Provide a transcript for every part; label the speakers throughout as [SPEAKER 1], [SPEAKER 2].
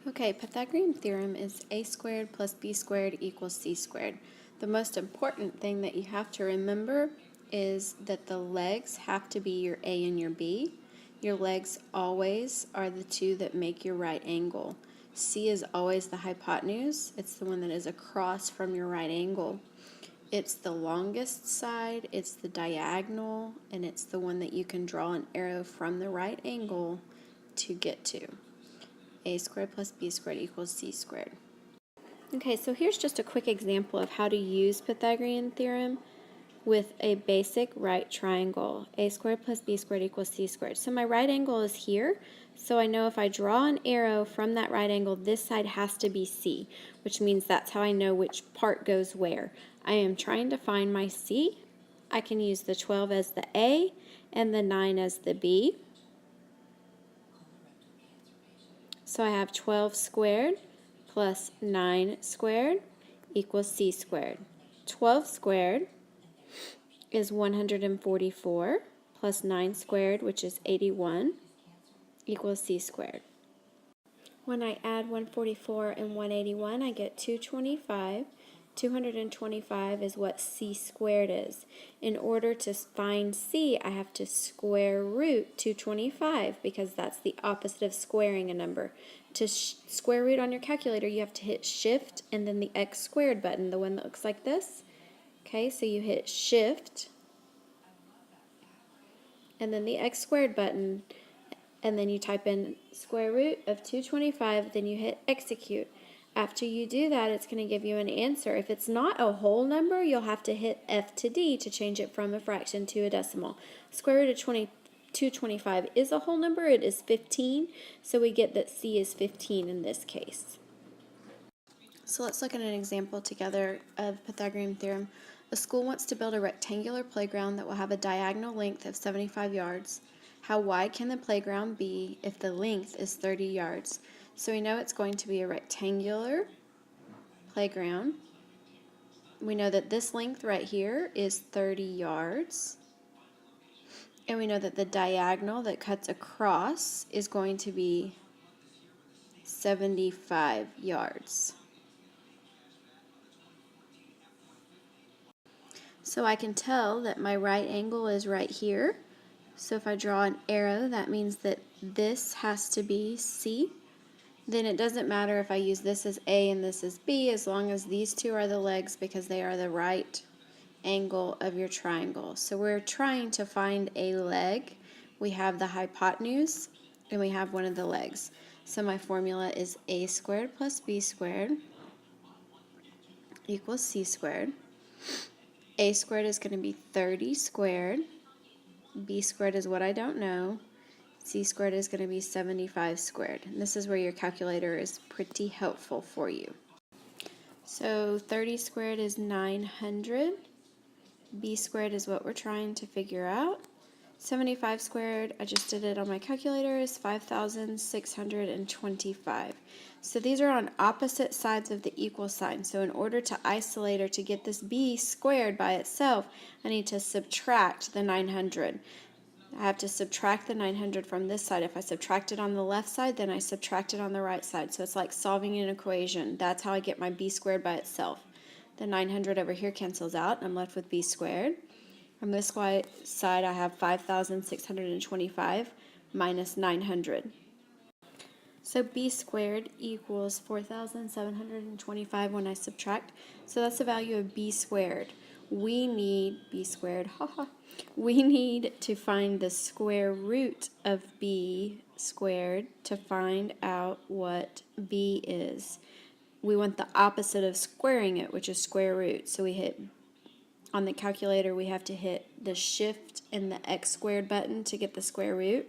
[SPEAKER 1] Okay, Pythagorean theorem is a squared plus b squared equals c squared. The most important thing that you have to remember is that the legs have to be your a and your b. Your legs always are the two that make your right angle. C is always the hypotenuse. It's the one that is across from your right angle. It's the longest side, it's the diagonal, and it's the one that you can draw an arrow from the right angle to get to. A squared plus b squared equals c squared. Okay, so here's just a quick example of how to use Pythagorean theorem with a basic right triangle. A squared plus b squared equals c squared. So my right angle is here, so I know if I draw an arrow from that right angle, this side has to be c, which means that's how I know which part goes where. I am trying to find my c. I can use the 12 as the a and the 9 as the b. So I have 12 squared plus 9 squared equals c squared. 12 squared is 144 plus 9 squared, which is 81, equals c squared. When I add 144 and 181, I get 225. 225 is what c squared is. In order to find c, I have to square root 225 because that's the opposite of squaring a number. To square root on your calculator, you have to hit shift and then the x squared button, the one that looks like this. Okay, so you hit shift and then the x squared button, and then you type in square root of 225, then you hit execute. After you do that, it's going to give you an answer. If it's not a whole number, you'll have to hit F to D to change it from a fraction to a decimal. Square root of 225 is a whole number. It is 15, so we get that C is 15 in this case. So let's look at an example together of Pythagorean theorem. A school wants to build a rectangular playground that will have a diagonal length of 75 yards. How wide can the playground be if the length is 30 yards? So we know it's going to be a rectangular playground. We know that this length right here is 30 yards. And we know that the diagonal that cuts across is going to be 75 yards. So I can tell that my right angle is right here. So if I draw an arrow, that means that this has to be C. Then it doesn't matter if I use this as A and this as B, as long as these two are the legs because they are the right angle of your triangle. So we're trying to find a leg. We have the hypotenuse and we have one of the legs. So my formula is A squared plus B squared equals C squared. A squared is going to be 30 squared. B squared is what I don't know. C squared is going to be 75 squared. And this is where your calculator is pretty helpful for you. So 30 squared is 900. B squared is what we're trying to figure out. 75 squared, I just did it on my calculator, is 5,625. So these are on opposite sides of the equal sign. So in order to isolate or to get this b squared by itself, I need to subtract the 900. I have to subtract the 900 from this side. If I subtract it on the left side, then I subtract it on the right side. So it's like solving an equation. That's how I get my b squared by itself. The 900 over here cancels out, and I'm left with b squared. On this side, I have 5,625 minus 900. So b squared equals 4,725 when I subtract. So that's the value of b squared. We need b squared, we need to find the square root of b squared to find out what b is. We want the opposite of squaring it, which is square root. So we hit, on the calculator, we have to hit the shift and the x squared button to get the square root.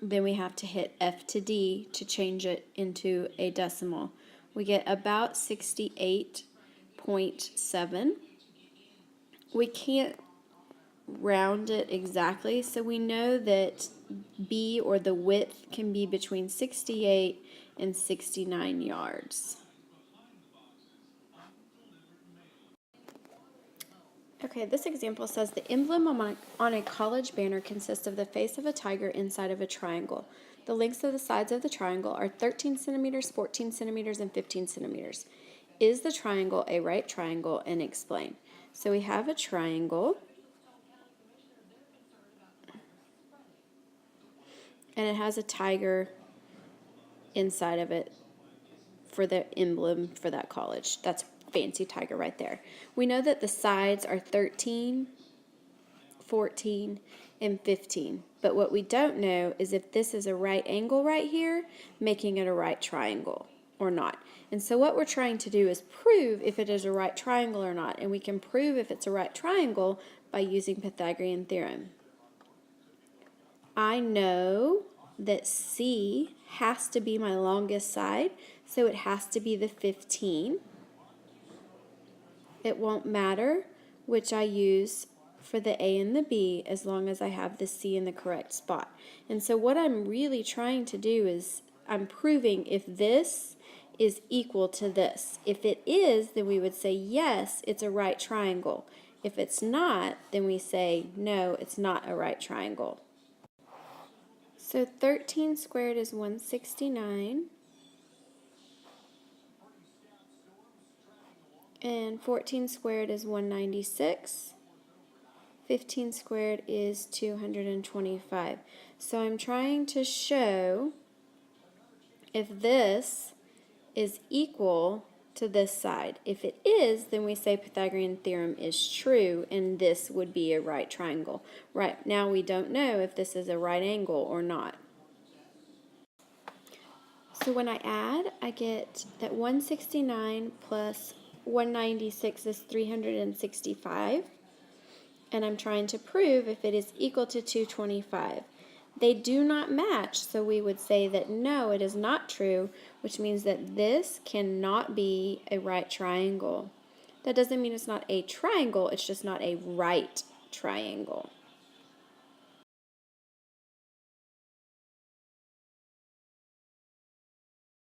[SPEAKER 1] Then we have to hit F to D to change it into a decimal. We get about 68.7. We can't round it exactly, so we know that B, or the width, can be between 68 and 69 yards. Okay, this example says the emblem on a college banner consists of the face of a tiger inside of a triangle. The The lengths of the sides of the triangle are 13 centimeters, 14 centimeters, and 15 centimeters. Is the triangle a right triangle? And explain. So we have a triangle, and it has a tiger inside of it for the emblem for that college. That's fancy tiger right there. We know that the sides are 13, 14, and 15. But what we don't know is if this is a right angle right here, making it a right triangle or not. And so what we're trying to do is prove if it is a right triangle or not. And we can prove if it's a right triangle by using Pythagorean theorem. I know that C has to be my longest side, so it has to be the 15. It won't matter which I use for the A and the B as long as I have the C in the correct spot. And so what I'm really trying to do is I'm proving if this is equal to this. If it is, then we would say yes, it's a right triangle. If it's not, then we say no, it's not a right triangle. So 13 squared is 169. And 14 squared is 196. 15 squared is 225. So I'm trying to show if this is equal to this side. If it is, then we say Pythagorean theorem is true, and this would be a right triangle. Right now we don't know if this is a right angle or not. So when I add, I get that 169 plus 196 is 365. And I'm trying to prove if it is equal to 225. They do not match, so we would say that no, it is not true, which means that this cannot be a right triangle. That doesn't mean it's not a triangle, it's just not a right triangle.